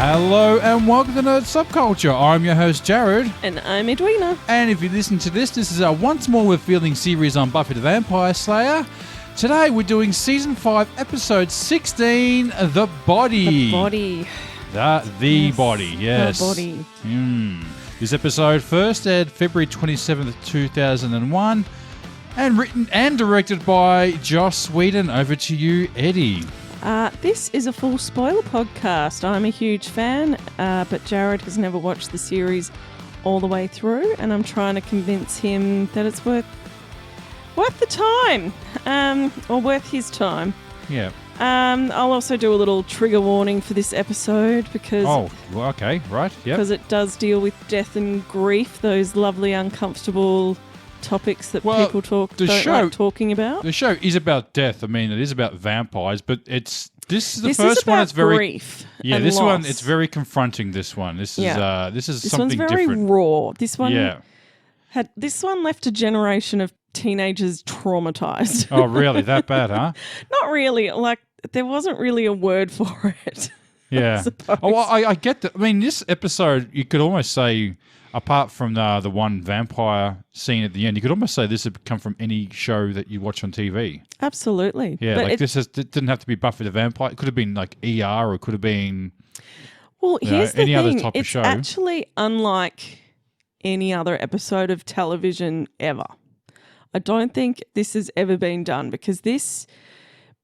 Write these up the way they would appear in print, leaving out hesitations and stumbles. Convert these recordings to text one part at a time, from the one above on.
Hello and welcome to Nerd Subculture. I'm your host Jared. And I'm Edwina. And if you listen to this is our Once More We're Feeling series on Buffy the Vampire Slayer. Today we're doing Season 5, Episode 16, The Body. The Body. The Body, yes. The Body. This episode first aired February 27th, 2001, and written and directed by Joss Whedon. Over to you, Eddie. This is a full spoiler podcast. I'm a huge fan, but Jared has never watched the series all the way through, and I'm trying to convince him that it's worth the time, or worth his time. Yeah. I'll also do a little trigger warning for this episode because okay, right, yeah. Because it does deal with death and grief, those lovely uncomfortable topics that people don't like talking about. The show is about death. I mean, it is about vampires, but this is the first one. It's very grief. Yeah, and this loss. one it's very confronting. This one, this is something one's very different. raw. This one Yeah. This one left a generation of teenagers traumatized. Oh, really? That bad, huh? Not really. Like there wasn't really a word for it. Yeah. I get that. I mean, this episode, you could almost say, apart from the one vampire scene at the end, you could almost say this had come from any show that you watch on TV. Absolutely. Yeah, but like it didn't have to be Buffy the Vampire. It could have been like ER, or it could have been here's the any thing. other type of It's show. actually unlike any other episode of television ever. I don't think this has ever been done because this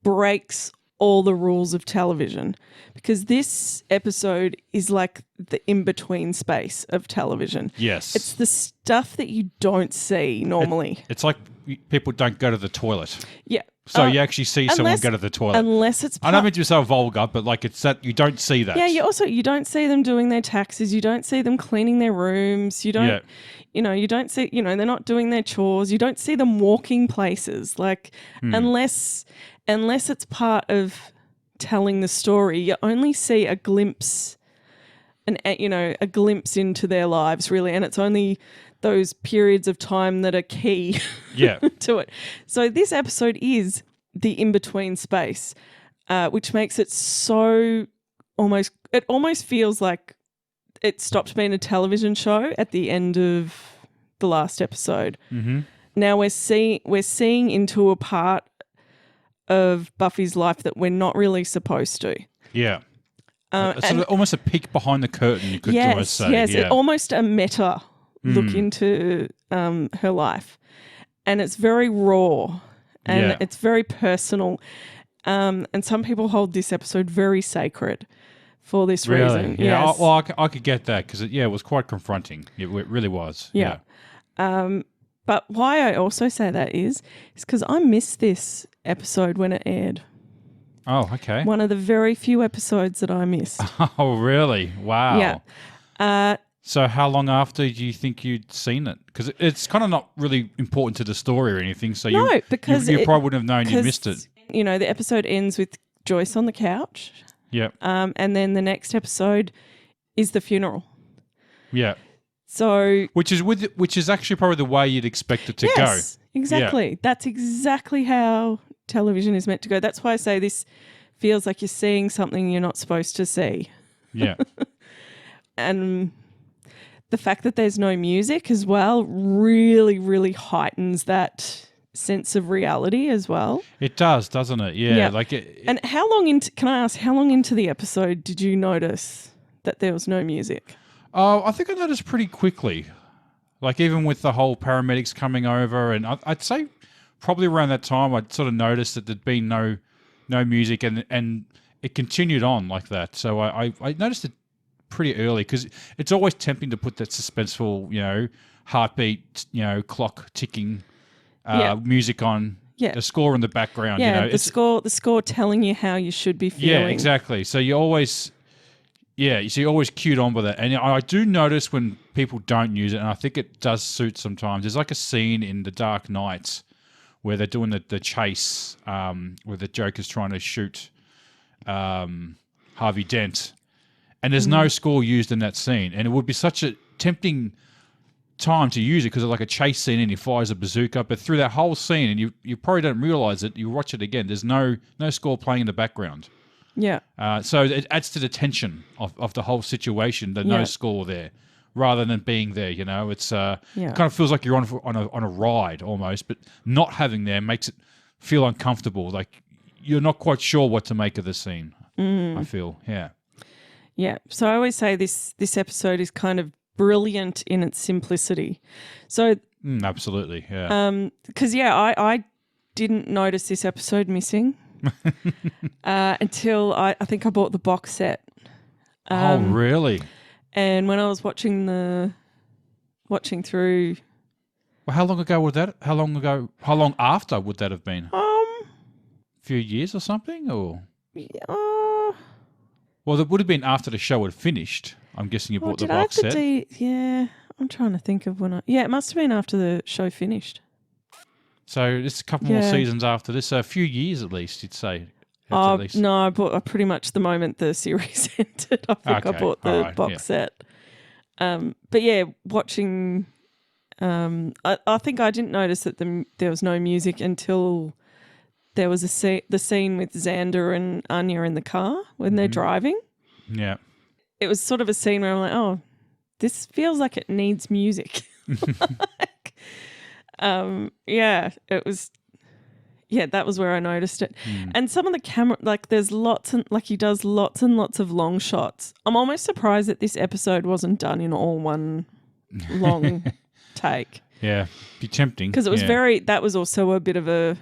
breaks all the rules of television, because this episode is like the in-between space of television. Yes. It's the stuff that you don't see normally. It's like people don't go to the toilet. Yeah. So you actually see someone go to the toilet. Unless it's... I don't mean to be so vulgar, but like it's that you don't see that. Yeah, you don't see them doing their taxes. You don't see them cleaning their rooms. You don't... Yeah. You don't see... they're not doing their chores. You don't see them walking places. Like, unless it's part of telling the story, you only see a glimpse, a glimpse into their lives, really, and it's only those periods of time that are key to it. So this episode is the in-between space, which makes it so it almost feels like it stopped being a television show at the end of the last episode. Mm-hmm. Now we're seeing into a part of Buffy's life that we're not really supposed to. Yeah. Sort of almost a peek behind the curtain, you could almost say. Yes, yeah. almost a meta look into her life. And it's very raw and it's very personal. And some people hold this episode very sacred for this reason. Yeah. Yes. Well, I could get that because it was quite confronting. It really was. Yeah. But why I also say that is because I missed this episode when it aired. Oh, okay. One of the very few episodes that I missed. Oh, really? Wow. Yeah. So how long after do you think you'd seen it? Because it's kind of not really important to the story or anything. So you probably wouldn't have known you missed it. The episode ends with Joyce on the couch. Yeah. And then the next episode is the funeral. Yeah. So which is actually probably the way you'd expect it to go. Yes, exactly. Yeah. That's exactly how television is meant to go. That's why I say this feels like you're seeing something you're not supposed to see. Yeah. And the fact that there's no music as well really, really heightens that sense of reality as well. It does, doesn't it? Yeah. And can I ask, how long into the episode did you notice that there was no music? Oh, I think I noticed pretty quickly. Like even with the whole paramedics coming over, and I'd say probably around that time I'd sort of noticed that there'd been no music, and it continued on like that. So I noticed it pretty early because it's always tempting to put that suspenseful, heartbeat, clock ticking music on. Yeah. The score in the background. Yeah, the score telling you how you should be feeling. Yeah, exactly. So you always... Yeah, so you're always cued on with it. And I do notice when people don't use it, and I think it does suit sometimes. There's like a scene in The Dark Knight where they're doing the chase where the Joker's trying to shoot Harvey Dent. And there's no score used in that scene. And it would be such a tempting time to use it because it's like a chase scene and he fires a bazooka. But through that whole scene, and you probably don't realise it, you watch it again, there's no score playing in the background. Yeah. So it adds to the tension of the whole situation, the no score there, rather than being there. It's it kind of feels like you're on a ride almost, but not having there makes it feel uncomfortable. Like you're not quite sure what to make of the scene. I feel, yeah. Yeah. So I always say this episode is kind of brilliant in its simplicity. So absolutely, yeah. Because I didn't notice this episode missing until I think I bought the box set. Oh, really? And when I was watching through. Well, how long ago was that? How long after would that have been? A few years or something, or? Well, it would have been after the show had finished. I'm guessing you bought the box set. Yeah, I'm trying to think of when it must have been after the show finished. So it's a couple more seasons after this, so a few years at least, you'd say. No, I bought pretty much the moment the series ended. I think I bought the box set. But yeah, watching, I think I didn't notice that there was no music until there was the scene with Xander and Anya in the car when they're driving. Yeah. It was sort of a scene where I'm like, oh, this feels like it needs music. It was. Yeah, that was where I noticed it. And some of the camera, like there's he does lots and lots of long shots. I'm almost surprised that this episode wasn't done in all one long take. Yeah, be tempting. Because it was that was also a bit of a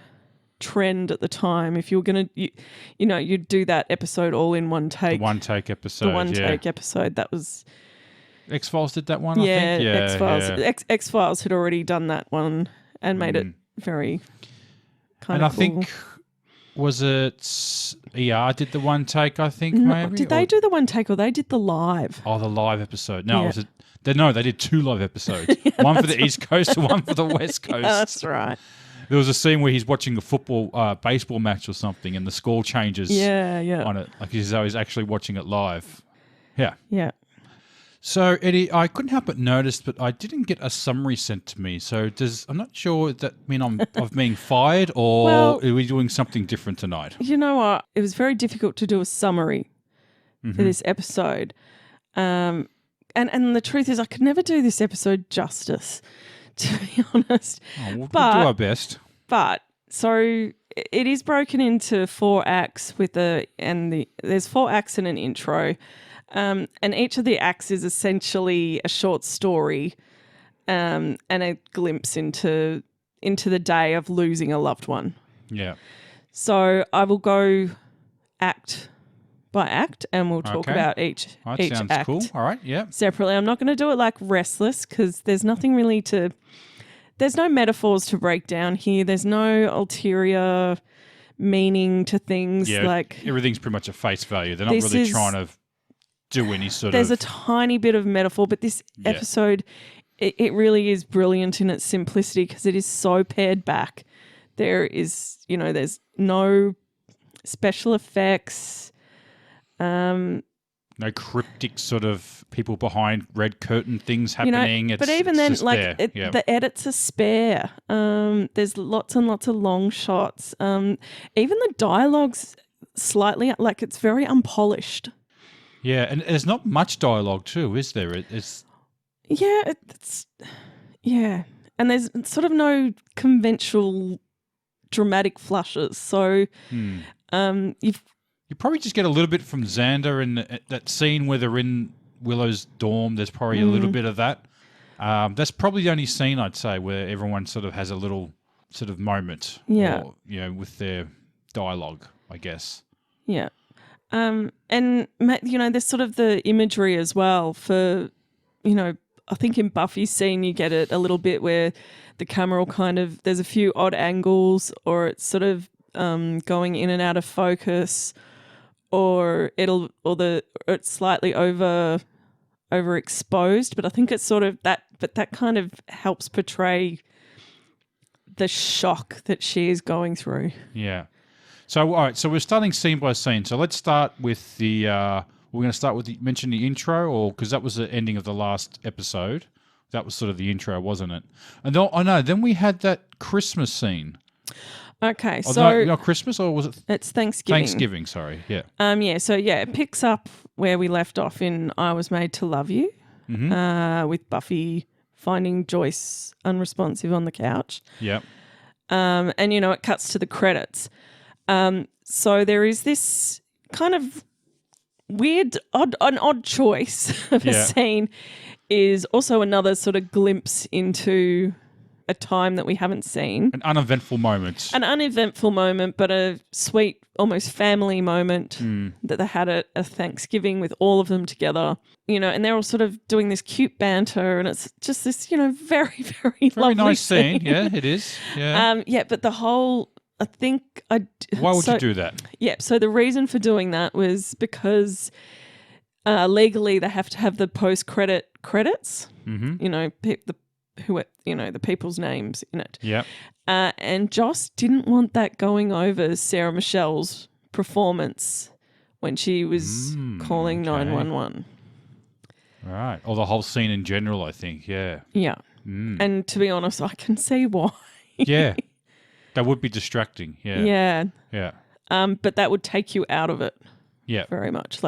trend at the time. If you were going to, you'd do that episode all in one take. The one take episode, take episode. That was... X-Files did that one, I think? Yeah, X-Files. Yeah. X-Files had already done that one and made it very... And I think, was it ER did the one take, I think, maybe? Did they do the one take or they did the live? Oh, the live episode. No, they did two live episodes. One for the East Coast and one for the West Coast. Yeah, that's right. There was a scene where he's watching a baseball match or something and the score changes on it. Like he's actually watching it live. Yeah. Yeah. So, Eddie, I couldn't help but notice, but I didn't get a summary sent to me. So, I'm not sure, does that mean I'm being fired or are we doing something different tonight? You know what? It was very difficult to do a summary for this episode. And the truth is I could never do this episode justice, to be honest. Oh, we'll do our best. But, so it is broken into 4 acts there's 4 acts and an intro. And each of the acts is essentially a short story and a glimpse into the day of losing a loved one. Yeah. So I will go act by act and we'll talk about each sounds act cool. All right, yeah. Separately. I'm not going to do it like Restless because there's nothing really there's no metaphors to break down here. There's no ulterior meaning to things. Yeah, everything's pretty much a face value. They're not really trying to do any sort There's a tiny bit of metaphor, but this episode, it really is brilliant in its simplicity because it is so pared back. There is, there's no special effects. No cryptic sort of people behind red curtain things happening. But even then, the edits are spare. There's lots and lots of long shots. Even the dialogue's slightly, it's very unpolished. Yeah, and there's not much dialogue too, is there? It's and there's sort of no conventional dramatic flushes. So, you probably just get a little bit from Xander in that scene where they're in Willow's dorm. There's probably a little bit of that. That's probably the only scene I'd say where everyone sort of has a little sort of moment. Yeah, or, with their dialogue, I guess. Yeah. And, there's sort of the imagery as well for, I think in Buffy's scene you get it a little bit where the camera will there's a few odd angles or it's sort of going in and out of focus or it's slightly overexposed, but I think it's sort of that kind of helps portray the shock that she is going through. Yeah. So, all right, so we're starting scene by scene. So let's start with we're going to start with mention the intro, because that was the ending of the last episode. That was sort of the intro, wasn't it? And then we had that Christmas scene. Okay, Oh, so not Christmas, or was it it's Thanksgiving. Thanksgiving? Sorry, yeah. It picks up where we left off in "I Was Made to Love You," with Buffy finding Joyce unresponsive on the couch. Yeah. And it cuts to the credits. So there is this kind of weird, odd choice of a scene. Is also another sort of glimpse into a time that we haven't seen. An uneventful moment. An uneventful moment, but a sweet, almost family moment that they had at a Thanksgiving with all of them together. And they're all sort of doing this cute banter, and it's just this, very, very lovely nice scene. Yeah, it is. Yeah. But the whole, I think Why would you do that? Yeah, so the reason for doing that was because legally they have to have the post-credits. The people's names in it. Yeah. And Joss didn't want that going over Sarah Michelle's performance when she was calling 911. Right. Or the whole scene in general, I think. Yeah. Yeah. And to be honest, I can see why. Yeah. That would be distracting. Yeah. Yeah. Yeah. But that would take you out of it. Yeah. Very much.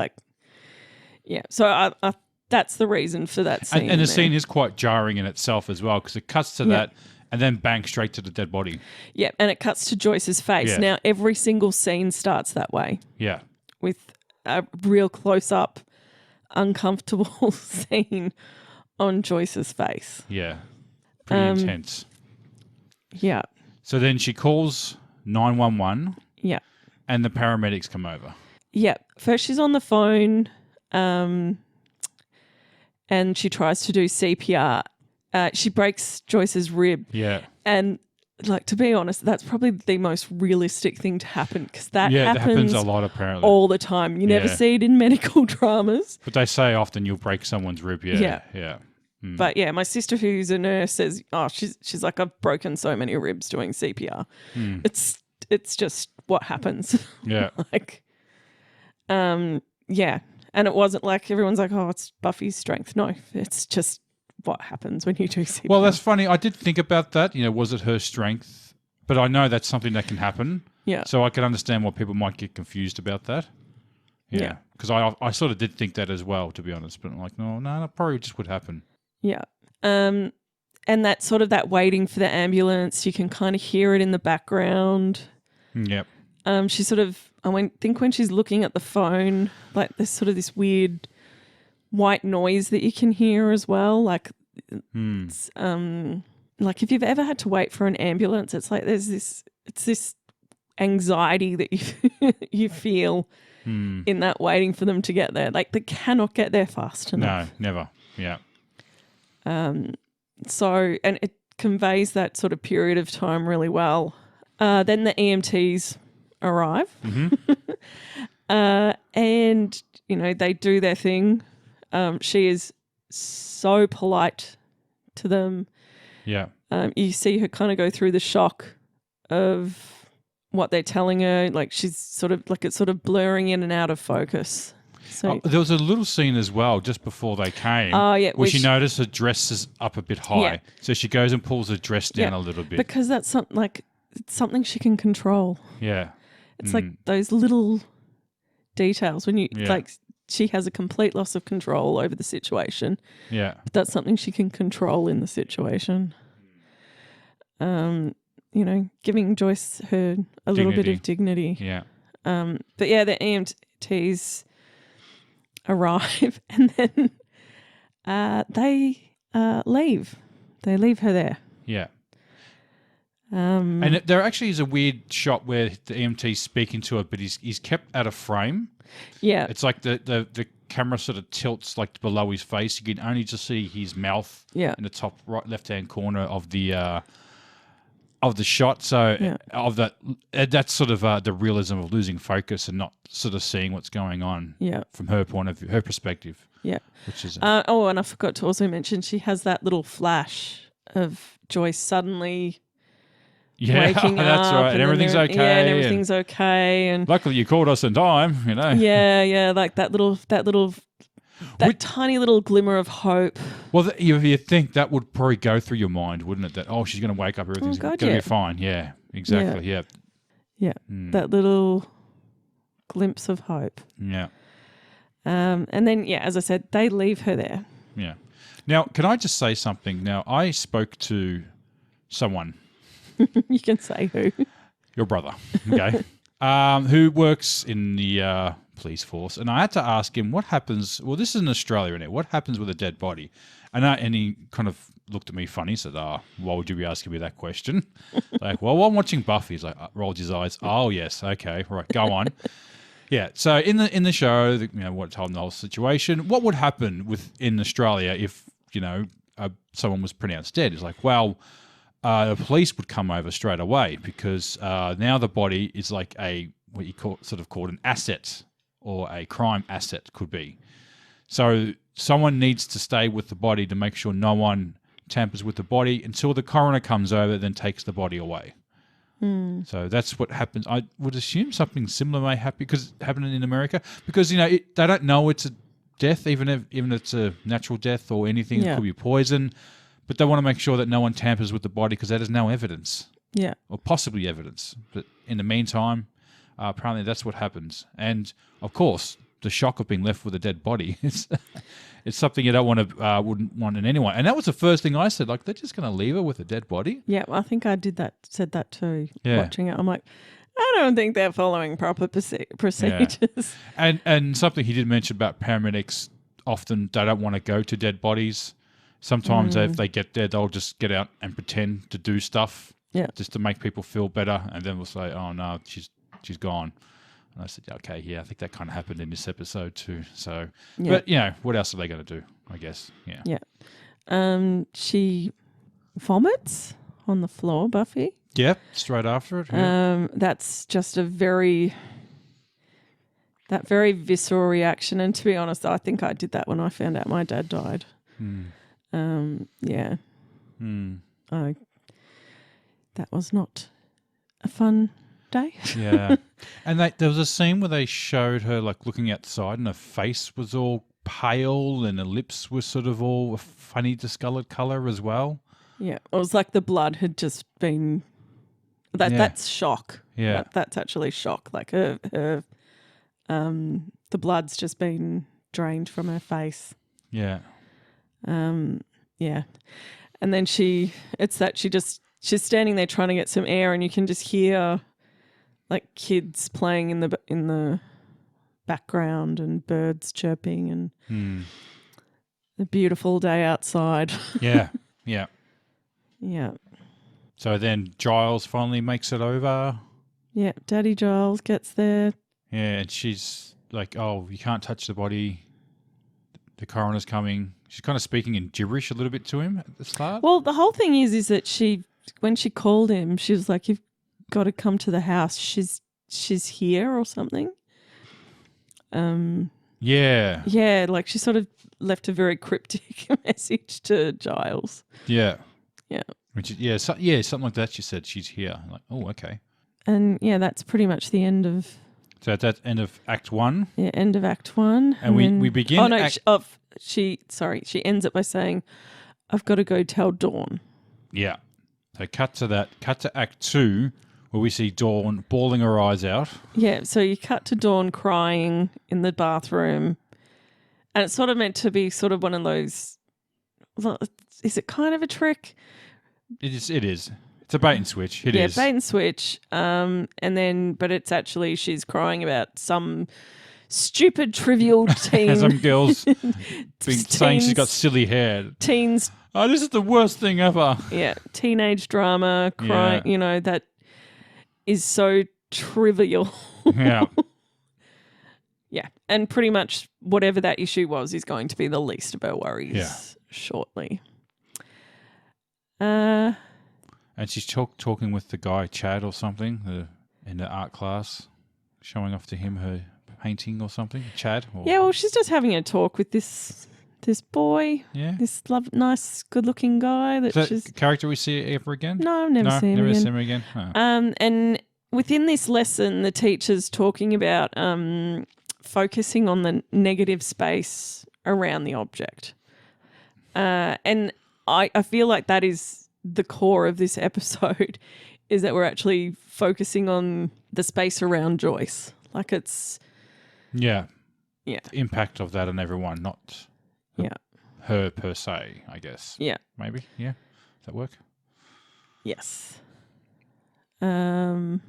So I that's the reason for that scene. And the scene is quite jarring in itself as well, because it cuts to that and then bang straight to the dead body. Yeah, and it cuts to Joyce's face. Yeah. Now, every single scene starts that way. Yeah. With a real close-up, uncomfortable scene on Joyce's face. Yeah. Pretty intense. Yeah. So then she calls 911. Yeah. And the paramedics come over. Yeah. First she's on the phone, and she tries to do CPR. She breaks Joyce's rib. Yeah. And, to be honest, that's probably the most realistic thing to happen, because that happens a lot, apparently. all the time. You never see it in medical dramas. But they say often you'll break someone's rib. Yeah. Yeah. But yeah, my sister, who's a nurse, says, she's like, I've broken so many ribs doing CPR. It's just what happens. Yeah. Yeah. And it wasn't like everyone's like, oh, it's Buffy's strength. No, it's just what happens when you do CPR. Well, that's funny. I did think about that. Was it her strength? But I know that's something that can happen. Yeah. So I can understand why people might get confused about that. Yeah. Because I sort of did think that as well, to be honest. But I'm like, no, that probably just would happen. Yeah. And that sort of that waiting for the ambulance, you can kind of hear it in the background. Yep. She sort of, think when she's looking at the phone, there's sort of this weird white noise that you can hear as well. It's, if you've ever had to wait for an ambulance, it's like it's this anxiety that you feel in that waiting for them to get there. They cannot get there fast enough. No, never. Yeah. So, and it conveys that sort of period of time really well. Then the EMTs arrive. And, they do their thing. She is so polite to them. Yeah. You see her kind of go through the shock of what they're telling her. She's sort of it's sort of blurring in and out of focus. So, there was a little scene as well just before they came where she noticed her dress is up a bit high. Yeah. So she goes and pulls her dress down a little bit. Because that's it's something she can control. Yeah. It's like those little details when you she has a complete loss of control over the situation. Yeah. But that's something she can control in the situation. Giving Joyce her a little bit of dignity. Yeah. But yeah, the EMTs arrive and then they leave. They leave her there. Yeah. And there actually is a weird shot where the EMT's speaking to her, but he's kept out of frame. Yeah. It's like the camera sort of tilts below his face. You can only just see his mouth in the top right left-hand corner of the shot. So that's sort of the realism of losing focus and not sort of seeing what's going on from her point of view, her perspective. Yeah. Which is and I forgot to also mention she has that little flash of Joyce suddenly waking up. That's right. And everything's okay. Yeah, and everything's okay. And luckily you called us in time, Yeah, that tiny little glimmer of hope. Well, you think that would probably go through your mind, wouldn't it? That, she's going to wake up, everything's going to be fine. Yeah. exactly. Yeah. Yeah. That little glimpse of hope. Yeah. And then, as I said, they leave her there. Yeah. Now, can I just say something? Now, I spoke to someone. You can say who. Your brother, okay, who works in the police force. And I had to ask him what happens. Well, this is in Australia, isn't it? What happens with a dead body? And he kind of looked at me funny, said, why would you be asking me that question? Like, well, I'm watching Buffy. He's like, rolled his eyes. Oh, yes. Okay. Right. Go on. Yeah. So in the show, what told him the whole situation, what would happen in Australia if, someone was pronounced dead? It's like, well, the police would come over straight away because now the body is like what you called an asset, or a crime asset could be. So someone needs to stay with the body to make sure no one tampers with the body until the coroner comes over, then takes the body away. So that's what happens. I would assume something similar may happen because happening in America, because they don't know it's a death, even if it's a natural death or anything. It could be poison. But they want to make sure that no one tampers with the body because that is no evidence. Yeah. Or possibly evidence. But in the meantime, apparently that's what happens. And, of course, the shock of being left with a dead body, it's something you don't wouldn't want in anyone. And that was the first thing I said, like, they're just going to leave her with a dead body? Yeah, I think I said that too, watching it. I'm like, I don't think they're following proper procedures. Yeah. And something he did mention about paramedics, often they don't want to go to dead bodies. Sometimes if they get there, they'll just get out and pretend to do stuff just to make people feel better. And then we'll say, oh, no, she's gone. And I said, okay, I think that kind of happened in this episode too. So, but, what else are they going to do, I guess? Yeah. Yeah. She vomits on the floor, Buffy. Yeah, straight after it. Yeah. That's just a very visceral reaction. And to be honest, I think I did that when I found out my dad died. That was not a fun day. Yeah. And there was a scene where they showed her like looking outside and her face was all pale and her lips were sort of all a funny discoloured colour as well. Yeah. It was like the blood had just been... That's shock. Yeah. That's actually shock. Like her the blood's just been drained from her face. Yeah. Yeah. And then she's standing there trying to get some air, and you can just hear like kids playing in the background and birds chirping and a beautiful day outside. Yeah. Yeah. Yeah. So then Giles finally makes it over. Yeah, Daddy Giles gets there. Yeah, and she's like, oh, you can't touch the body. The coroner's coming. She's kind of speaking in gibberish a little bit to him at the start. Well, the whole thing is that when she called him, she was like, you've got to come to the house. She's here or something. Yeah. Yeah, like she sort of left a very cryptic message to Giles. Yeah. Yeah. Something like that. She said she's here. I'm like, oh, okay. And that's pretty much the end of. So that's end of Act 1. Yeah, end of Act 1. And we begin. Oh no, she ends it by saying, "I've got to go tell Dawn." Yeah. So cut to Act 2, where we see Dawn bawling her eyes out. Yeah. So you cut to Dawn crying in the bathroom, and it's sort of meant to be sort of one of those. Is it kind of a trick? It is. It's a bait and switch. It is. Yeah, bait and switch. But it's actually she's crying about some stupid trivial teen. Some girls saying she's got silly hair. Teens. Oh, this is the worst thing ever. Yeah, teenage drama, crying. Yeah. That is so trivial. Yeah. Yeah, and pretty much whatever that issue was is going to be the least of our worries shortly. And she's talking with the guy, Chad or something, in the art class, showing off to him her painting or something. Chad? Yeah, well, she's just having a talk with this boy. Yeah. This nice, good-looking guy. Is that a character we see ever again? No, I've never seen him again. Oh. And within this lesson, the teacher's talking about focusing on the negative space around the object. And I feel like that is the core of this episode is that we're actually focusing on the space around Joyce. Like it's... Yeah. Yeah. The impact of that on everyone, not her per se, I guess. Yeah. Maybe. Yeah. Does that work? Yes. Oh,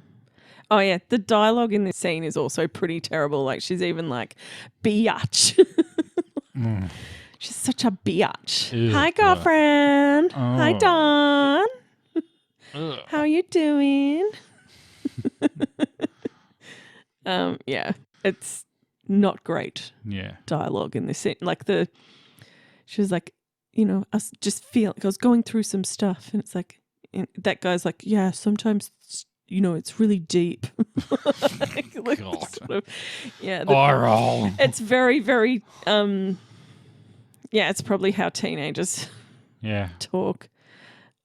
yeah. The dialogue in this scene is also pretty terrible. Like, she's even like, biatch. She's such a biatch. Ew, Hi, girlfriend. Hi, Oh. Dawn. Ugh. How you doing? Yeah. It's not great Yeah. dialogue in this scene. Like, she was like, you know, I just feel like I was going through some stuff, and it's like, and that guy's like, yeah, sometimes, you know, it's really deep. like God. sort of, yeah. Eye roll. It's very, very, yeah, it's probably how teenagers talk.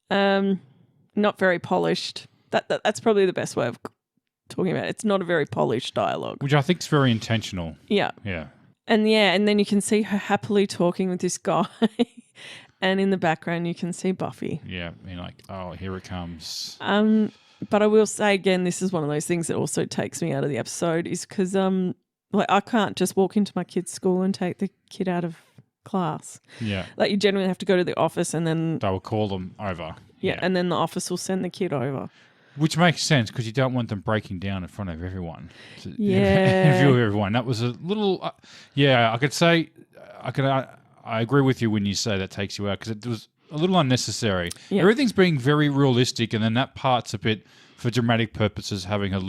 Not very polished. That's probably the best way of talking about it. It's not a very polished dialogue. Which I think is very intentional. Yeah. Yeah. And then you can see her happily talking with this guy. And in the background, you can see Buffy. Yeah. You're like, oh, here it comes. But I will say again, this is one of those things that also takes me out of the episode is because like I can't just walk into my kid's school and take the kid out of class. Yeah. Like you generally have to go to the office and then... They will call them over. Yeah, and then the office will send the kid over. Which makes sense because you don't want them breaking down in front of everyone. Yeah. In view of everyone. That was a little... I could say... I agree with you when you say that takes you out because it was a little unnecessary. Yeah. Everything's being very realistic and then that part's a bit, for dramatic purposes, having her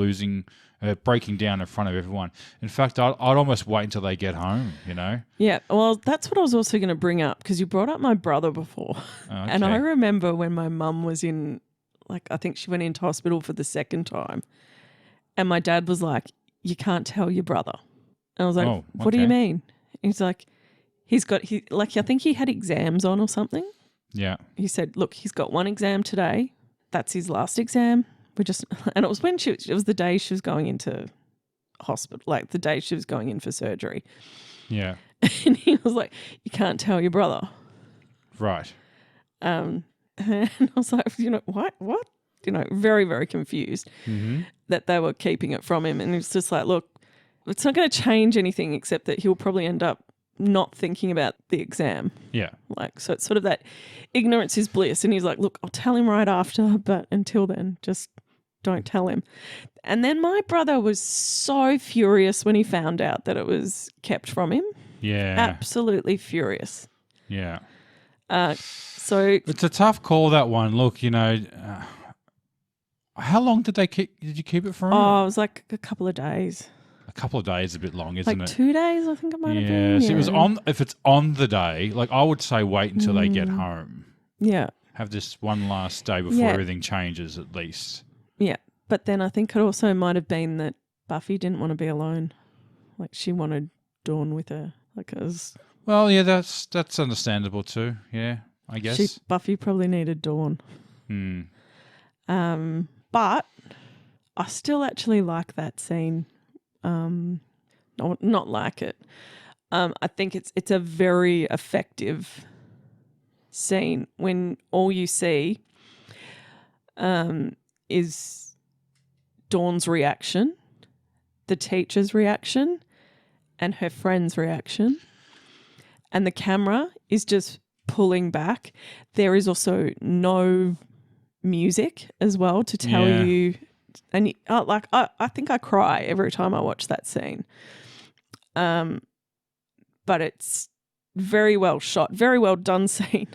breaking down in front of everyone. In fact, I'd almost wait until they get home, you know? Yeah, well, that's what I was also going to bring up because you brought up my brother before. Oh, okay. And I remember when my mum was in... Like, I think she went into hospital for the second time. And my dad was like, you can't tell your brother. And I was like, what do you mean? And he's like, I think he had exams on or something. Yeah. He said, look, he's got one exam today. That's his last exam. And it was it was the day she was going into hospital, like the day she was going in for surgery. Yeah. And he was like, you can't tell your brother. Right. And I was like, you know, what? You know, very, very confused that they were keeping it from him. And it's just like, look, it's not going to change anything except that he'll probably end up not thinking about the exam. Yeah. Like, so it's sort of that ignorance is bliss. And he's like, look, I'll tell him right after, but until then, just don't tell him. And then my brother was so furious when he found out that it was kept from him. Yeah. Absolutely furious. Yeah. So it's a tough call, that one. Look, you know, how long did you keep it for him? Oh, it was like a couple of days. A couple of days is a bit long, isn't it? Like 2 days, I think it might have been. Yeah, so if it's on the day, like I would say wait until they get home. Yeah. Have this one last day before everything changes at least. Yeah. But then I think it also might have been that Buffy didn't want to be alone. Like she wanted Dawn with her. Like it was... Well, yeah, that's understandable too. Yeah, I guess. Buffy probably needed Dawn. But I still actually like that scene. Not like it. I think it's a very effective scene when all you see is Dawn's reaction, the teacher's reaction, and her friend's reaction. And the camera is just pulling back. There is also no music as well to tell you. And I think I cry every time I watch that scene. But it's very well shot, very well done scene.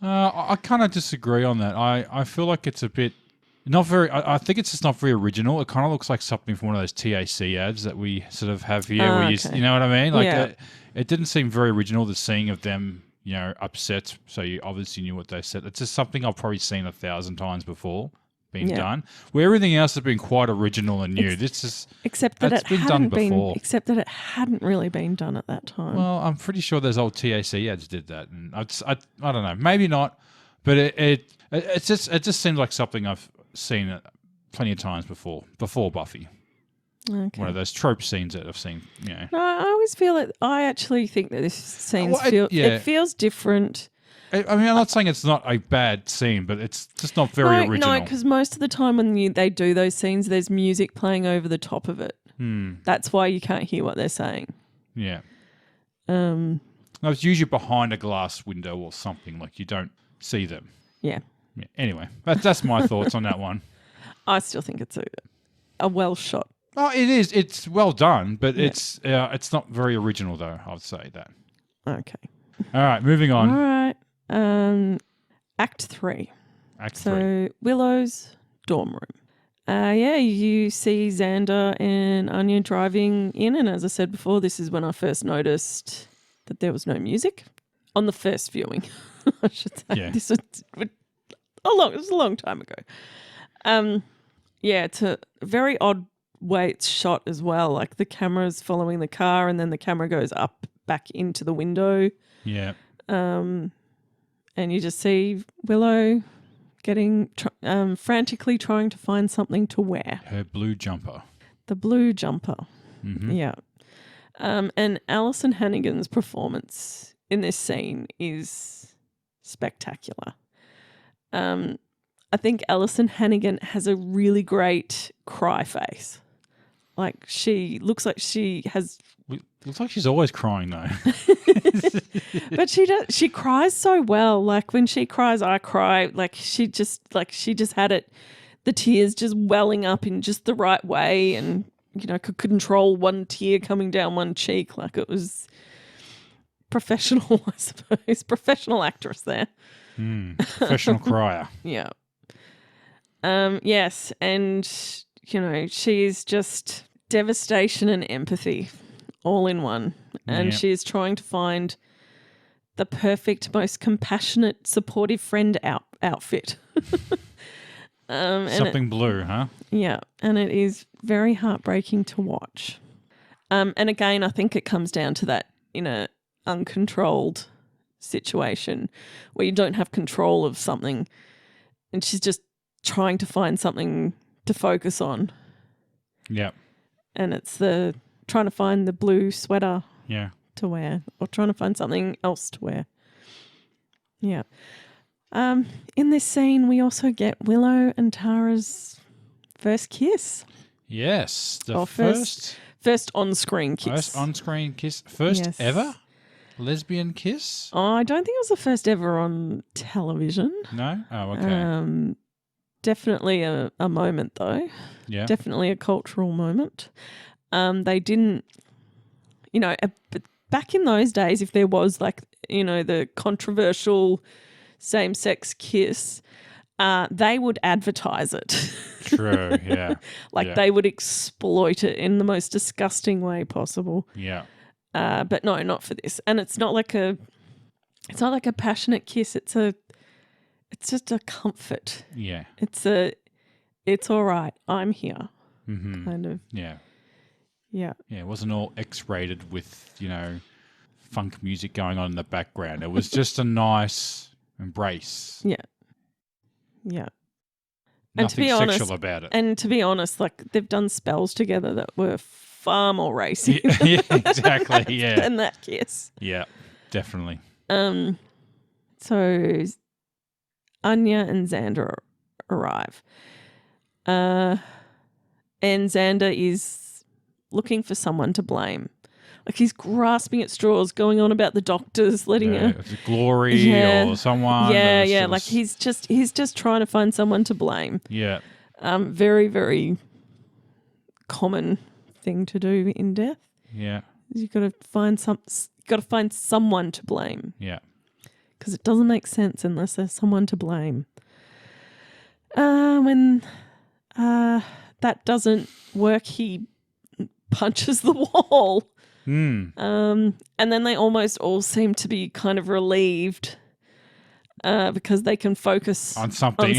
I kind of disagree on that. I feel like it's a bit not very. I think it's just not very original. It kind of looks like something from one of those TAC ads that we sort of have here, where you know what I mean? Like it didn't seem very original. The scene of them, you know, upset. So you obviously knew what they said. It's just something I've probably seen 1,000 times before being done. Where everything else has been quite original and new. Except that it hadn't really been done at that time. Well, I'm pretty sure those old TAC ads did that, and I don't know, maybe not, but it just seems like something I've seen plenty of times before Buffy. Okay. One of those trope scenes that I've seen. You know. No, I always feel it. I actually think that this scene it feels different. I mean, I'm not saying it's not a bad scene, but it's just not very original. No, because most of the time when they do those scenes, there's music playing over the top of it. That's why you can't hear what they're saying. Yeah. No, it's usually behind a glass window or something, like you don't see them. Yeah. Anyway, that's my thoughts on that one. I still think it's a well shot. Oh, it is. It's well done, but it's not very original, though. I'd say that. Okay. All right, moving on. All right. Act 3. Act 3. So Willow's dorm room. You see Xander and Anya driving in, and as I said before, this is when I first noticed that there was no music on the first viewing. I should say. Yeah. This was it was a long time ago. It's a very odd way it's shot as well. Like the camera's following the car, and then the camera goes up back into the window. Yeah. And you just see Willow getting frantically trying to find something to wear. Her blue jumper. The blue jumper. Mm-hmm. Yeah. And Alison Hannigan's performance in this scene is spectacular. I think Alison Hannigan has a really great cry face. Like she looks like she has. Looks like she's always crying though. But she cries so well. Like when she cries, I cry. Like she just had it, the tears just welling up in just the right way, and could control one tear coming down one cheek. Like it was professional, I suppose. Professional actress there. Professional crier. Yeah. Yes, and she's just devastation and empathy all in one. And she's trying to find the perfect, most compassionate, supportive friend outfit. Something blue, huh? Yeah, and it is very heartbreaking to watch. And again, I think it comes down to that in a uncontrolled situation where you don't have control of something, and she's just trying to find something to focus on. Yeah. And it's trying to find the blue sweater to wear, or trying to find something else to wear. Yeah. In this scene, we also get Willow and Tara's first kiss. Yes. First on-screen kiss. First on-screen kiss. First ever lesbian kiss? Oh, I don't think it was the first ever on television. No? Oh, okay. Definitely a moment, though. Yeah. Definitely a cultural moment. They didn't, but back in those days, if there was the controversial same-sex kiss, they would advertise it. True, yeah. They would exploit it in the most disgusting way possible. Yeah. But no, not for this. And it's not like a passionate kiss. It's just a comfort. Yeah. It's all right. I'm here. Mm-hmm. Kind of. Yeah. Yeah. Yeah, it wasn't all X-rated with, funk music going on in the background. It was just a nice embrace. Yeah. Yeah. Nothing sexual about it. And to be honest, they've done spells together that were far more racy. Yeah, exactly. Yeah. Than that kiss. Yeah, definitely. So Anya and Xander arrive. And Xander is looking for someone to blame. Like he's grasping at straws, going on about the doctors, letting her glory or someone. Yeah. Like he's just trying to find someone to blame. Yeah. Very, very common thing to do in death. Yeah. You've got to find someone to blame. Yeah. Because it doesn't make sense unless there's someone to blame. When that doesn't work, he punches the wall. And then they almost all seem to be kind of relieved because they can focus on something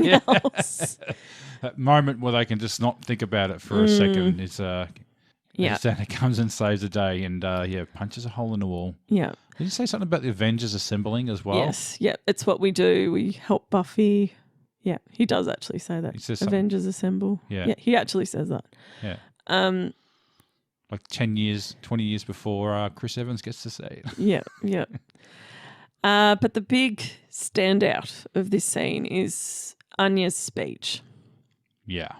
else. That moment where they can just not think about it for a second is Santa comes and saves the day and punches a hole in the wall. Yeah. Did you say something about the Avengers assembling as well? Yes. Yeah. It's what we do. We help Buffy. Yeah. He does actually say that. He says Avengers assemble. Yeah. He actually says that. Yeah. Like 10 years, 20 years before Chris Evans gets to say it. Yeah. Yeah. But the big standout of this scene is Anya's speech. Yeah.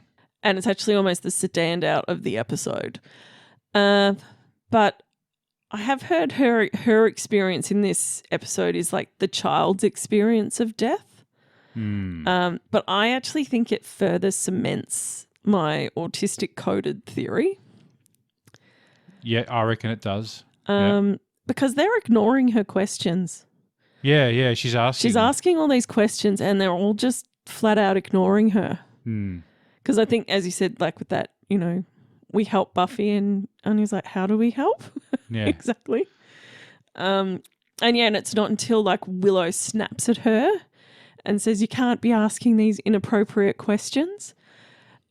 And it's actually almost the standout of the episode. But I have heard her experience in this episode is like the child's experience of death. But I actually think it further cements my autistic coded theory. Yeah, I reckon it does. Because they're ignoring her questions. Yeah, she's asking. She's asking all these questions and they're all just flat out ignoring her. Because I think, as you said, like with that, you know, we help Buffy and he's like, how do we help? Yeah. Exactly. And it's not until like Willow snaps at her and says, you can't be asking these inappropriate questions.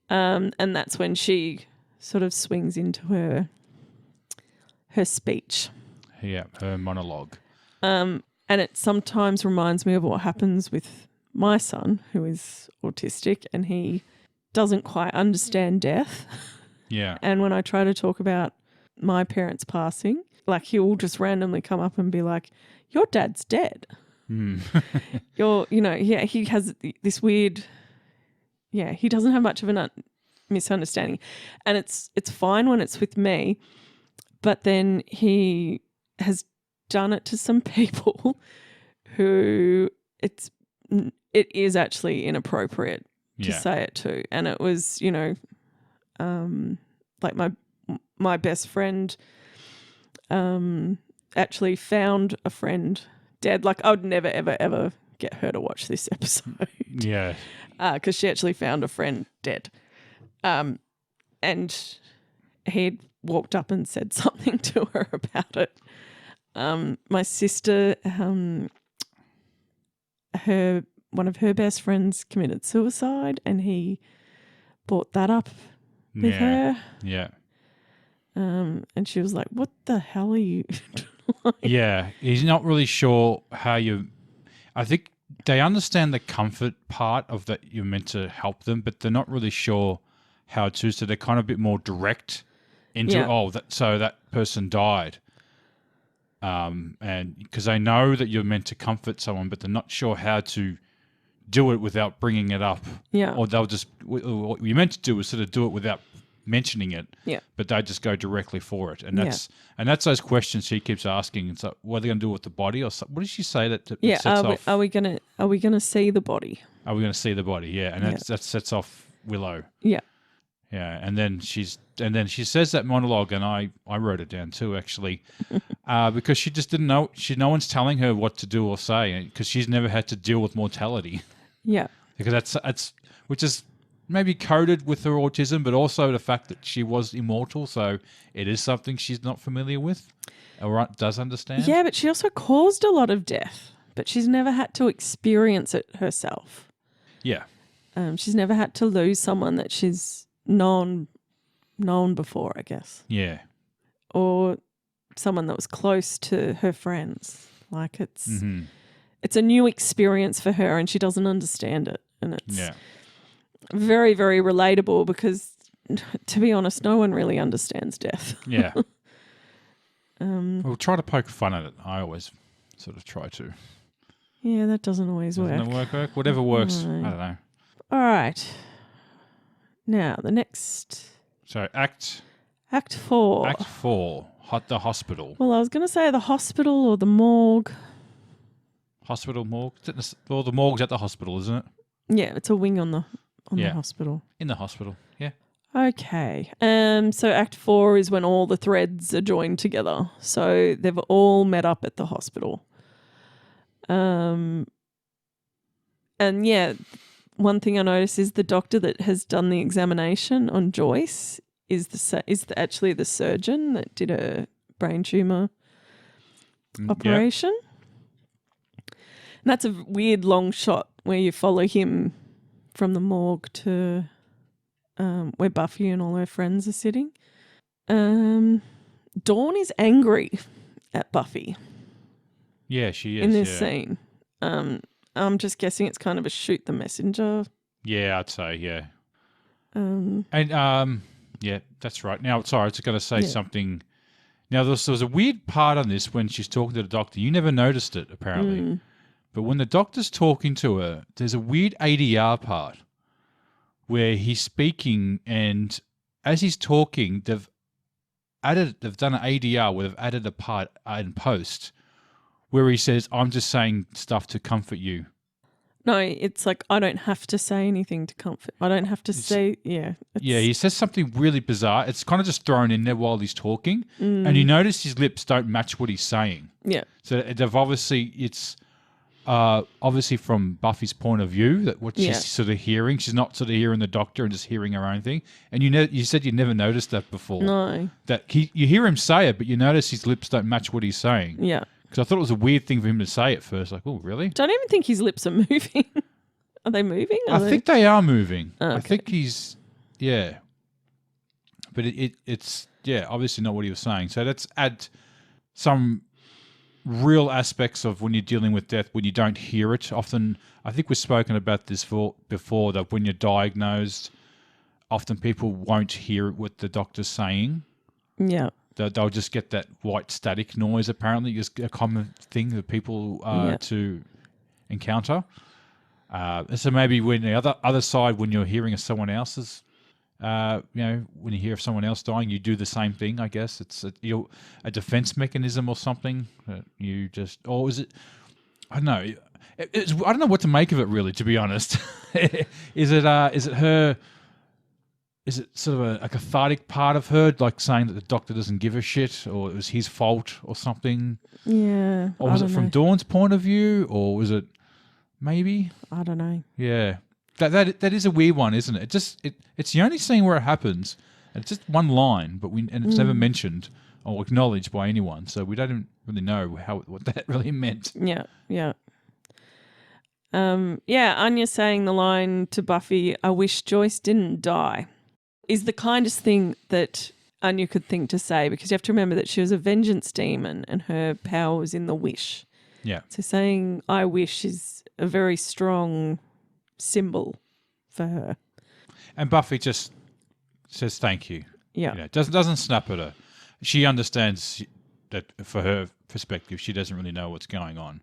And that's when she sort of swings into her speech. Yeah, her monologue. And it sometimes reminds me of what happens with my son, who is autistic, and he doesn't quite understand death. Yeah. And when I try to talk about my parents passing, like he'll just randomly come up and be like, your dad's dead. He has this weird, he doesn't have much of a misunderstanding. And it's fine when it's with me, but then he has done it to some people who it is actually inappropriate to say it to. And it was, like my best friend actually found a friend dead. Like I would never, ever, ever get her to watch this episode. Yeah. Because she actually found a friend dead. And he'd walked up and said something to her about it. My sister, one of her best friends committed suicide, and he brought that up with her. Yeah. And she was like, what the hell are you doing? Yeah. He's not really sure how I think they understand the comfort part of that you're meant to help them, but they're not really sure how to. So they're kind of a bit more direct into, so that person died. And because they know that you're meant to comfort someone, but they're not sure how to do it without bringing it up. Yeah. Or they'll just, what you're meant to do is sort of do it without mentioning it. Yeah. But they just go directly for it. And that's those questions she keeps asking. It's like, what are they going to do with the body? Or what did she say that sets off? Are we gonna see the body? Are we going to see the body? Yeah. And that sets off Willow. Yeah. Yeah. And then she says that monologue, and I wrote it down too, actually, because she just didn't know. No one's telling her what to do or say, because she's never had to deal with mortality. Yeah. Because that's which is maybe coded with her autism, but also the fact that she was immortal, so it is something she's not familiar with or does understand. Yeah, but she also caused a lot of death, but she's never had to experience it herself. Yeah. She's never had to lose someone that she's known before, I guess. Yeah. Or someone that was close to her friends. Like it's a new experience for her, and she doesn't understand it. And it's very, very relatable because, to be honest, no one really understands death. Yeah. We'll try to poke fun at it. I always sort of try to. Yeah, that doesn't always work. Doesn't it work? Whatever works. No. I don't know. All right. Now, the next... So, Act 4. Act 4, the hospital. Well, I was going to say the hospital or the morgue. Hospital, morgue? Well, the morgue's at the hospital, isn't it? Yeah, it's a wing on the hospital. In the hospital, yeah. Okay. So Act 4 is when all the threads are joined together. So they've all met up at the hospital. And one thing I noticed is the doctor that has done the examination on Joyce is actually the surgeon that did a brain tumor operation. And that's a weird long shot where you follow him from the morgue to where Buffy and all her friends are sitting. Dawn is angry at Buffy. Yeah, she is. In this scene. I'm just guessing it's kind of a shoot the messenger. Yeah, I'd say, yeah. Yeah, that's right. Now, sorry, I was going to say something. Now, there was a weird part on this when she's talking to the doctor. You never noticed it, apparently. But when the doctor's talking to her, there's a weird ADR part where he's speaking, and as he's talking, they've done an ADR where they've added a part in post where he says, "I'm just saying stuff to comfort you." No, it's like, I don't have to say anything to comfort. I don't have to say, Yeah, he says something really bizarre. It's kind of just thrown in there while he's talking, and you notice his lips don't match what he's saying. Yeah. So they've it's obviously from Buffy's point of view, that what she's sort of hearing. She's not sort of hearing the doctor and just hearing her own thing. And you said you never noticed that before. No. That you hear him say it, but you notice his lips don't match what he's saying. Yeah. Because I thought it was a weird thing for him to say at first. Like, oh, really? Don't even think his lips are moving. Are they moving? I think they are moving. Oh, okay. I think he's, yeah. But it's obviously not what he was saying. So let's add some real aspects of when you're dealing with death, when you don't hear it. Often, I think we've spoken about this before, that when you're diagnosed, often people won't hear what the doctor's saying. Yeah. They'll just get that white static noise, apparently. It's a common thing that people to encounter. So maybe when the other side, when you're hearing of someone else's, when you hear of someone else dying, you do the same thing, I guess. It's a defense mechanism or something. Or is it, I don't know. I don't know what to make of it, really, to be honest. Is it her... Is it sort of a cathartic part of her, like saying that the doctor doesn't give a shit, or it was his fault or something? Yeah. Or was it from Dawn's point of view, or was it maybe? I don't know. Yeah. That is a weird one, isn't it? It's the only scene where it happens, and it's just one line, and it's never mentioned or acknowledged by anyone, so we don't really know what that really meant. Yeah, yeah. Anya saying the line to Buffy, "I wish Joyce didn't die," is the kindest thing that Anya could think to say, because you have to remember that she was a vengeance demon and her power was in the wish. Yeah. So saying "I wish" is a very strong symbol for her. And Buffy just says thank you. Yeah. Doesn't snap at her. She understands that for her perspective, she doesn't really know what's going on.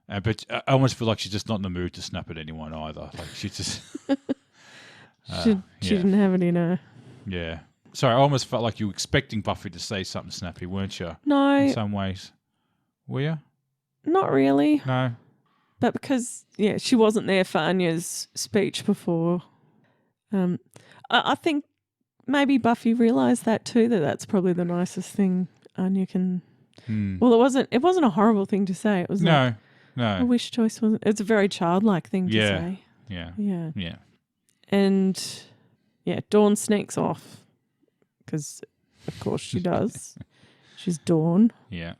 But I almost feel like she's just not in the mood to snap at anyone either. Like she just... She didn't have it in her. Yeah. Sorry, I almost felt like you were expecting Buffy to say something snappy, weren't you? No. In some ways. Were you? Not really. No. But because, she wasn't there for Anya's speech before. I think maybe Buffy realised that too, that's probably the nicest thing Anya can... Well, it wasn't a horrible thing to say. It was no. I wish Joyce wasn't... It's a very childlike thing to say. Yeah. Yeah. Yeah. And, Dawn sneaks off because, of course, she does. She's Dawn. Yeah.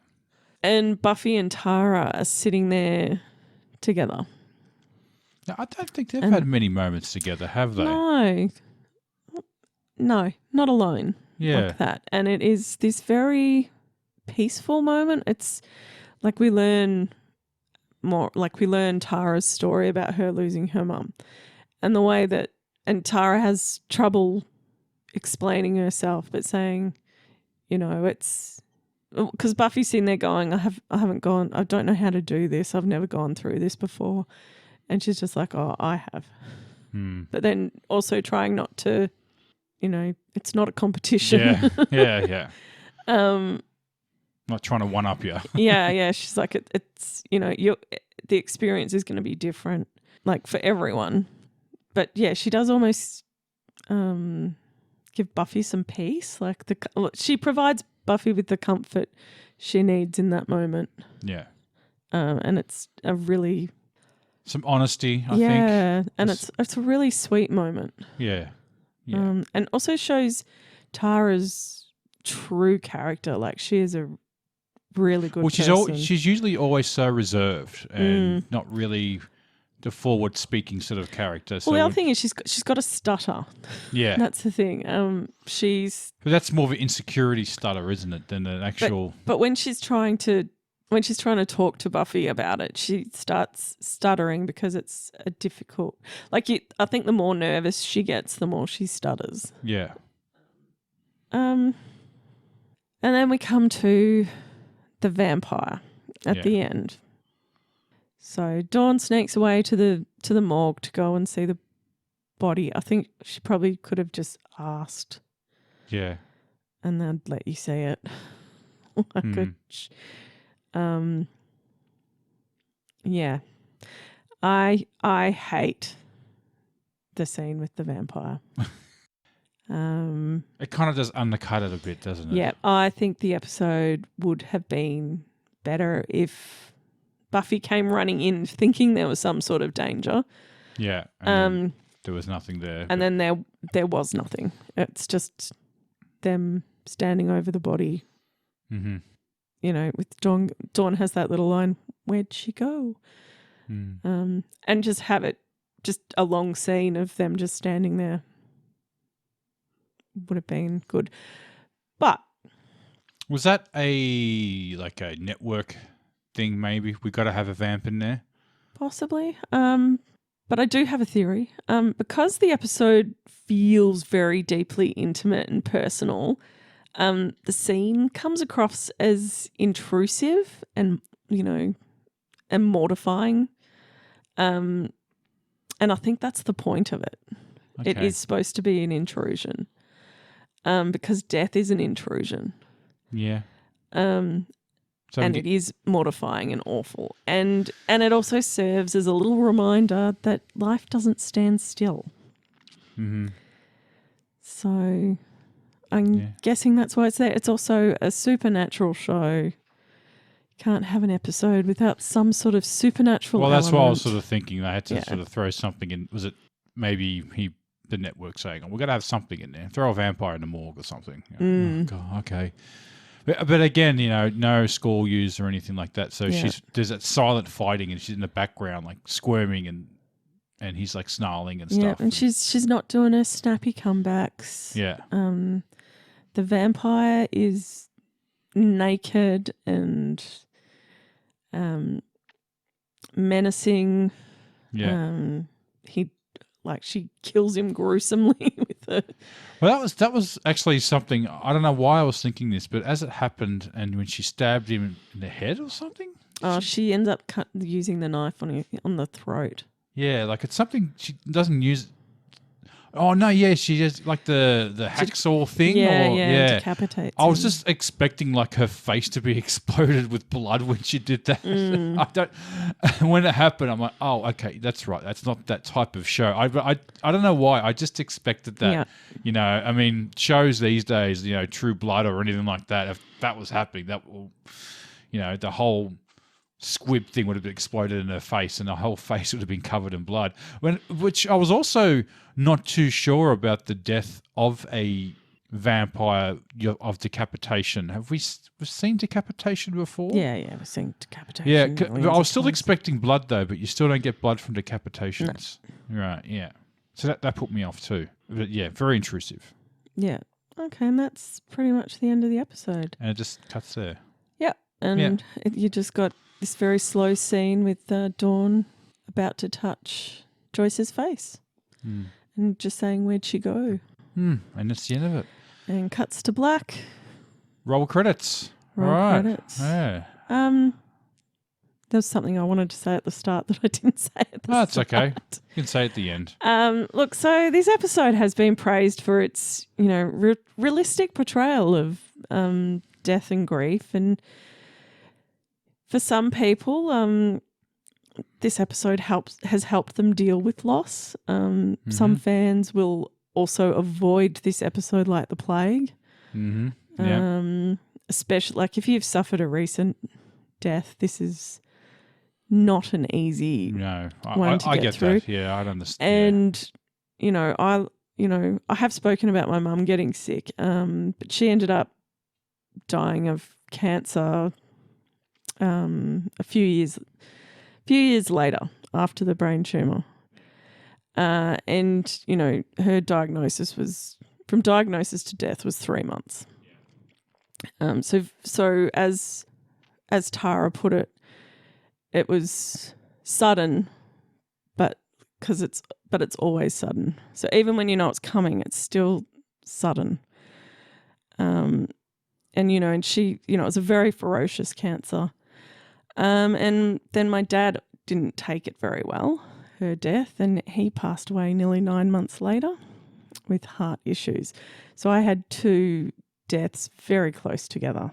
And Buffy and Tara are sitting there together. Now, I don't think they've had many moments together, have they? No, not alone like that. And it is this very peaceful moment. It's like we learn Tara's story about her losing her mum. And the way that, and Tara has trouble explaining herself, but saying, it's because Buffy's sitting there going, I don't know how to do this. I've never gone through this before. And she's just like, oh, I have. But then also trying not to, it's not a competition. Yeah. Not trying to one up you. Yeah. She's like, it's, the experience is going to be different, like for everyone. But she does almost give Buffy some peace. Like she provides Buffy with the comfort she needs in that moment. Yeah. And it's a really... Some honesty, I think. Yeah, and it's a really sweet moment. Yeah. And also shows Tara's true character. Like she is a really good person. She's usually always so reserved and not really... the forward-speaking sort of character. Well, the other thing is she's got a stutter. Yeah. That's the thing. But that's more of an insecurity stutter, isn't it, than an actual... But when she's trying to talk to Buffy about it, she starts stuttering because it's a difficult... I think the more nervous she gets, the more she stutters. Yeah. And then we come to the vampire at the end. So Dawn sneaks away to the morgue to go and see the body. I think she probably could have just asked. Yeah. And they'd let you see it. Yeah. I hate the scene with the vampire. It kind of does undercut it a bit, doesn't it? Yeah, I think the episode would have been better if Buffy came running in thinking there was some sort of danger. Yeah. And there was nothing there. And then there was nothing. It's just them standing over the body. Mm-hmm. You know, with Dawn has that little line, "Where'd she go?" And just have it just a long scene of them just standing there would have been good. But was that a network thing? Maybe we got to have a vamp in there. Possibly. But I do have a theory. Because the episode feels very deeply intimate and personal, the scene comes across as intrusive and, and mortifying. And I think that's the point of it. Okay. It is supposed to be an intrusion. Because death is an intrusion. Yeah. It is mortifying and awful. And it also serves as a little reminder that life doesn't stand still. Mm-hmm. So I'm guessing that's why it's there. It's also a supernatural show. Can't have an episode without some sort of supernatural element. That's what I was sort of thinking. They had to sort of throw something in. Was it maybe the network saying, "Oh, we're going to have something in there. Throw a vampire in the morgue or something." Oh, God, okay. But again, no school use or anything like that. So there's that silent fighting, and she's in the background, like squirming, and he's like snarling and stuff. Yeah, and she's not doing her snappy comebacks. Yeah. The vampire is naked and menacing. Yeah. She kills him gruesomely with her. Well, that was actually something. I don't know why I was thinking this, but as it happened, and when she stabbed him in the head or something. She ends up using the knife on the throat. Yeah, it's something she doesn't use. Oh no, yeah, she just like the hacksaw thing. Yeah, decapitates. I was just expecting her face to be exploded with blood when she did that. When it happened, I'm like, oh, okay, that's right. That's not that type of show. I don't know why. I just expected that. Yeah. I mean, shows these days, True Blood or anything like that. If that was happening, that will, the whole squib thing would have exploded in her face and her whole face would have been covered in blood. Which I was also not too sure about the death of a vampire of decapitation. Have we seen decapitation before? Yeah, we've seen decapitation. Yeah, I was still expecting blood though, but you still don't get blood from decapitations. No. Right, yeah. So that put me off too. But yeah, very intrusive. Yeah. Okay, and that's pretty much the end of the episode. And it just cuts there. Yeah, and you just got this very slow scene with Dawn about to touch Joyce's face and just saying, "Where'd she go?" And that's the end of it. And cuts to black. Roll credits. Roll credits. Yeah. There was something I wanted to say at the start that I didn't say at the start. That's okay. You can say at the end. Look, so this episode has been praised for its, realistic portrayal of death and grief, and for some people, this episode has helped them deal with loss. Some fans will also avoid this episode like the plague. Mm-hmm. Yeah. Especially if you've suffered a recent death, this is not an easy one to get through. That. Yeah, I understand. And I have spoken about my mum getting sick, but she ended up dying of cancer a few years later after the brain tumor. And her diagnosis was, from diagnosis to death, was 3 months. So as Tara put it, it was sudden, but it's always sudden. So even when you know it's coming, it's still sudden. and she, it was a very ferocious cancer. And then my dad didn't take it very well, her death, and he passed away nearly 9 months later with heart issues. So I had 2 deaths very close together.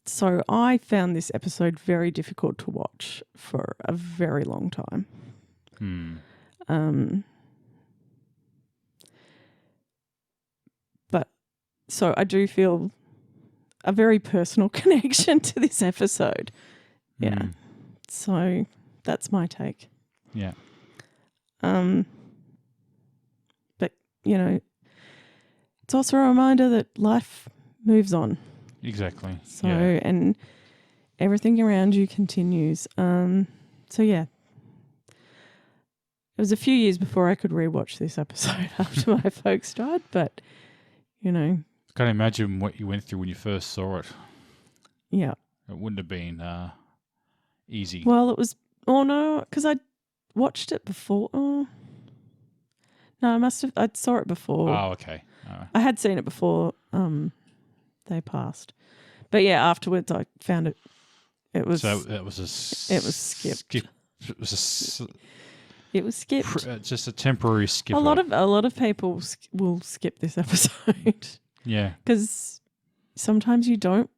So I found this episode very difficult to watch for a very long time. But so I do feel a very personal connection to this episode. Yeah. So that's my take. Yeah. But, it's also a reminder that life moves on. Exactly. So, and everything around you continues. So, yeah. It was a few years before I could rewatch this episode after my folks died, but, Can't imagine what you went through when you first saw it. Yeah. It wouldn't have been easy. Well, it was, because I watched it before. Oh. No, I saw it before. Oh, okay. I had seen it before they passed. But yeah, afterwards I found it. It was. So it was it was skipped. It was It was skipped. Just a temporary skip. A lot of people will skip this episode. Yeah. Because sometimes you don't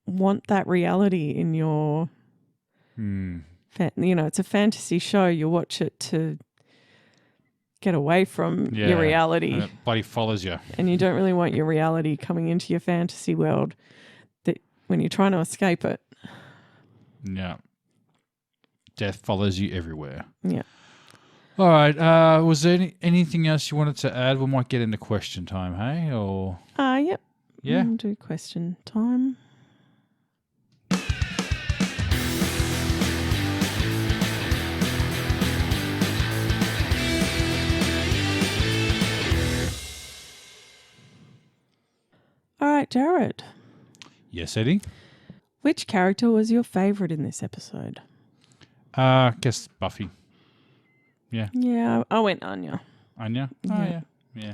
want that reality in your. It's a fantasy show. You watch it to get away from your reality. And it bloody follows you. And you don't really want your reality coming into your fantasy world when you're trying to escape it. Yeah. Death follows you everywhere. Yeah. All right. Was there anything else you wanted to add? We might get into question time, hey? Or Yep. Yeah. We'll do question time. All right, Jared. Yes, Eddie? Which character was your favourite in this episode? Guess Buffy. Yeah. Yeah, I went Anya. Anya? Oh, yeah.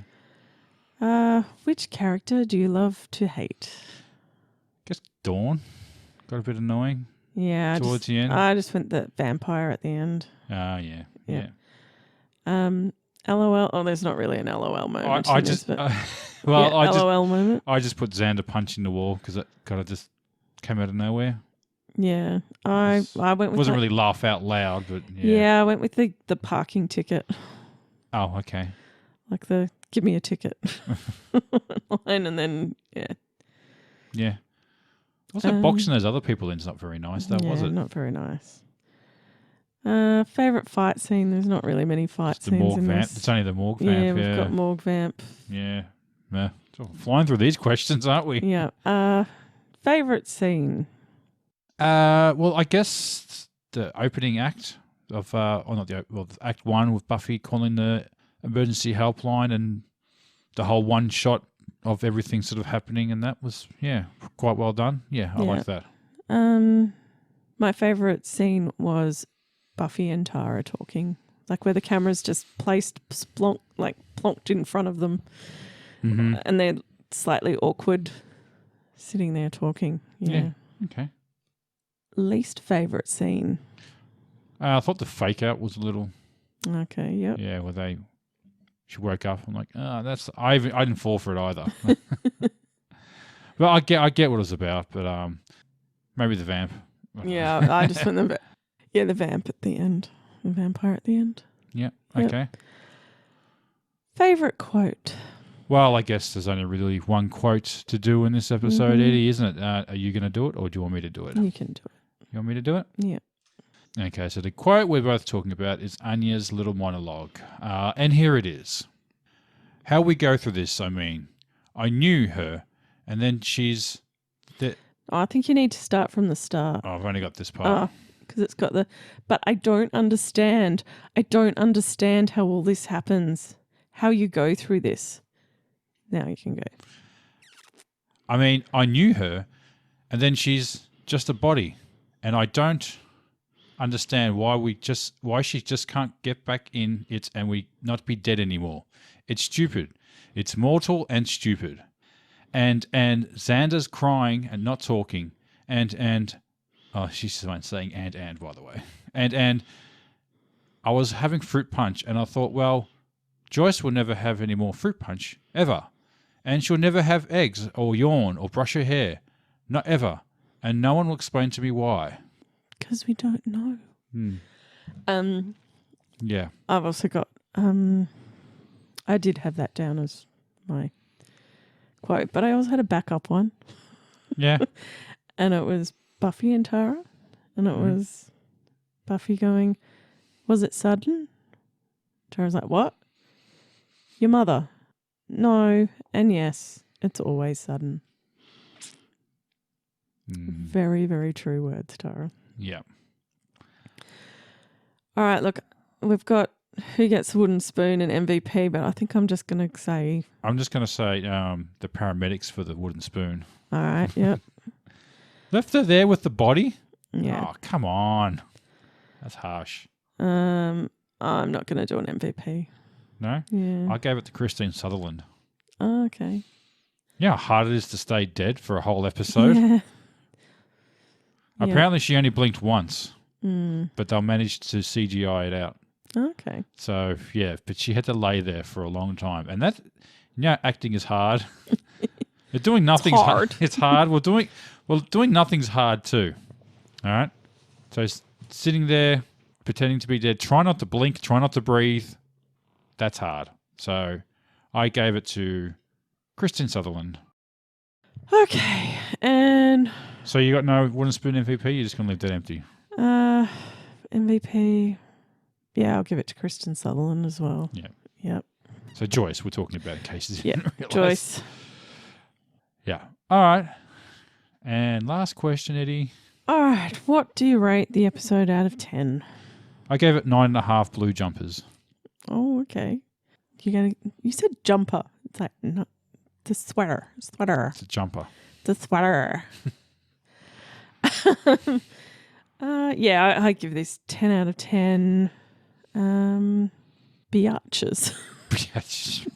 Yeah. Which character do you love to hate? Guess Dawn. Got a bit annoying. Yeah. Towards the end. I just went the vampire at the end. Oh, yeah. Yeah. LOL. Oh, there's not really an LOL moment. I just... LOL moment. I just put Xander punching the wall because it kind of just came out of nowhere. Yeah. I went with... Wasn't really laugh out loud, but yeah. Yeah, I went with the parking ticket. Oh, okay. Like the give me a ticket line, and then, yeah. Yeah. Also, boxing those other people in's not very nice, though, was it? Not very nice. Favourite fight scene? There's not really many fight scenes in this. It's only the morgue vamp. Yeah, we've got morgue vamp. Yeah. So flying through these questions, aren't we? Yeah. Favourite scene? Well, I guess the opening act of, Act 1 with Buffy calling the emergency helpline and the whole one shot of everything sort of happening, and that was, quite well done. Yeah, I like that. My favourite scene was Buffy and Tara talking, like where the camera's just placed plonked in front of them, and they're slightly awkward sitting there talking. Yeah. Okay. Least favourite scene? I thought the fake out was a little... Okay, yep. Yeah, where she woke up. I'm like, I didn't fall for it either. But I get what it was about, but maybe the vamp. Yeah, I just went the vamp at the end. The vampire at the end. Yeah, okay. Yep. Favourite quote? Well, I guess there's only really one quote to do in this episode, Eddie, isn't it? Are you going to do it, or do you want me to do it? You can do it. You want me to do it? Yeah. Okay, so the quote we're both talking about is Anya's little monologue. And here it is. How we go through this, I knew her, and then she's... I think you need to start from the start. Oh, I've only got this part. Because it's got but I don't understand. I don't understand how all this happens. How you go through this. Now you can go. I knew her, and then she's just a body, and I don't understand why she just can't get back in it and we not be dead anymore. It's stupid. It's mortal and stupid. and Xander's crying and not talking, and oh, she's the one saying and by the way, and I was having fruit punch, and I thought, well, Joyce will never have any more fruit punch ever, and she'll never have eggs or yawn or brush her hair, not ever, and no one will explain to me why. Because we don't know. Yeah. I've also got. I did have that down as my quote, but I also had a backup one. Yeah. And it was Buffy and Tara, and it was Buffy going, "Was it sudden?" Tara's like, "What? Your mother?" "No, and yes, it's always sudden." Very, very true words, Tara. Yeah. All right, look, we've got who gets the wooden spoon and MVP, but I think I'm just going to say... I'm just going to say the paramedics for the wooden spoon. All right, yep. Left her there with the body? Yeah. Oh, come on. That's harsh. I'm not going to do an MVP. No? Yeah. I gave it to Christine Sutherland. Oh, okay. You know how hard it is to stay dead for a whole episode? Yeah. Apparently she only blinked once, but they'll manage to CGI it out. Okay. So, yeah, but she had to lay there for a long time. And that, acting is hard. Doing nothing's hard. It's hard. Doing nothing's hard too. All right? So sitting there, pretending to be dead, try not to blink, try not to breathe. That's hard. So I gave it to Kristen Sutherland. Okay. And... So you got no wooden spoon MVP? You're just going to leave that empty? MVP... Yeah, I'll give it to Kristen Sutherland as well. Yeah. Yep. So Joyce, we're talking about in case you didn't realise. Joyce. Yeah. All right. And last question, Eddie. All right. What do you rate the episode out of 10? I gave it 9.5 blue jumpers. Oh, okay. You said jumper. It's like no, the sweater. It's a jumper. The sweater. Yeah, I give this 10 out of 10. Biatches. Biatches.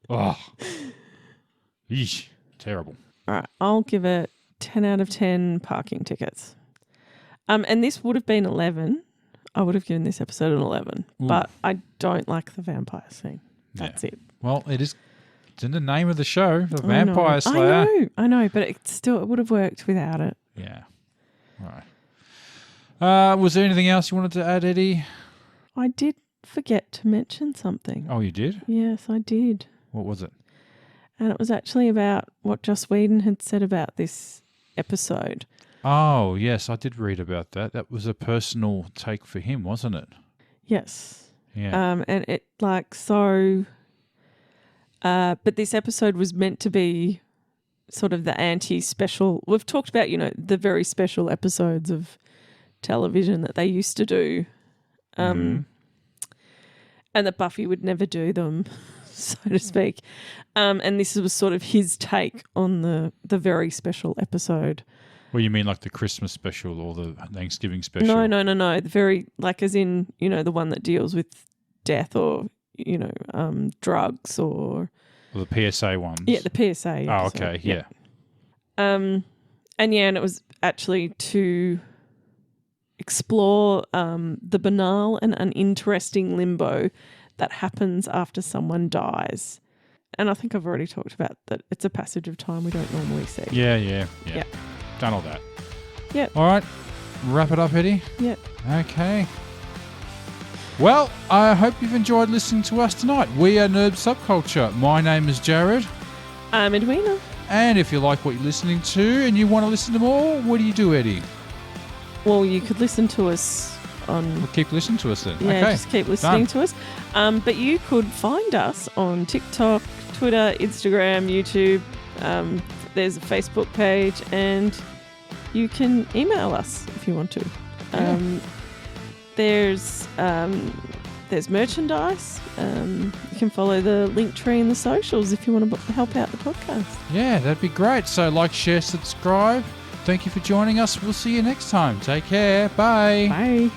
Oh. Yeesh. Terrible. All right, I'll give it 10 out of 10 parking tickets. And this would have been 11. I would have given this episode an 11. Ooh. But I don't like the vampire scene. That's it. Well, it's in the name of the show, the Vampire Slayer. I know, but it would have worked without it. Yeah. All right. Was there anything else you wanted to add, Eddie? I did forget to mention something. Oh, you did? Yes, I did. What was it? And it was actually about what Joss Whedon had said about this episode. Oh, yes, I did read about that. That was a personal take for him, wasn't it? Yes. Yeah. And it but this episode was meant to be sort of the anti-special. We've talked about, the very special episodes of television that they used to do. And that Buffy would never do them, so to speak. And this was sort of his take on the very special episode. Well, you mean like the Christmas special or the Thanksgiving special? No. The very, like as in, the one that deals with death or, drugs or... Well, the PSA ones. Yeah, the PSA episode. Oh, okay, yeah. And it was actually to explore the banal and uninteresting limbo that happens after someone dies. And I think I've already talked about that. It's a passage of time we don't normally see. Yeah. Done all that. Yep. All right. Wrap it up, Eddie. Yep. Okay. Well, I hope you've enjoyed listening to us tonight. We are Nerd Subculture. My name is Jared. I'm Edwina. And if you like what you're listening to and you want to listen to more, what do you do, Eddie? Well, you could listen to us on... Well, keep listening to us then. Yeah, okay. Just keep listening to us. But you could find us on TikTok, Twitter, Instagram, YouTube. There's a Facebook page, and you can email us if you want to. Yeah. There's merchandise. You can follow the link tree in the socials if you want to help out the podcast. Yeah, that'd be great. So like, share, subscribe. Thank you for joining us. We'll see you next time. Take care. Bye. Bye.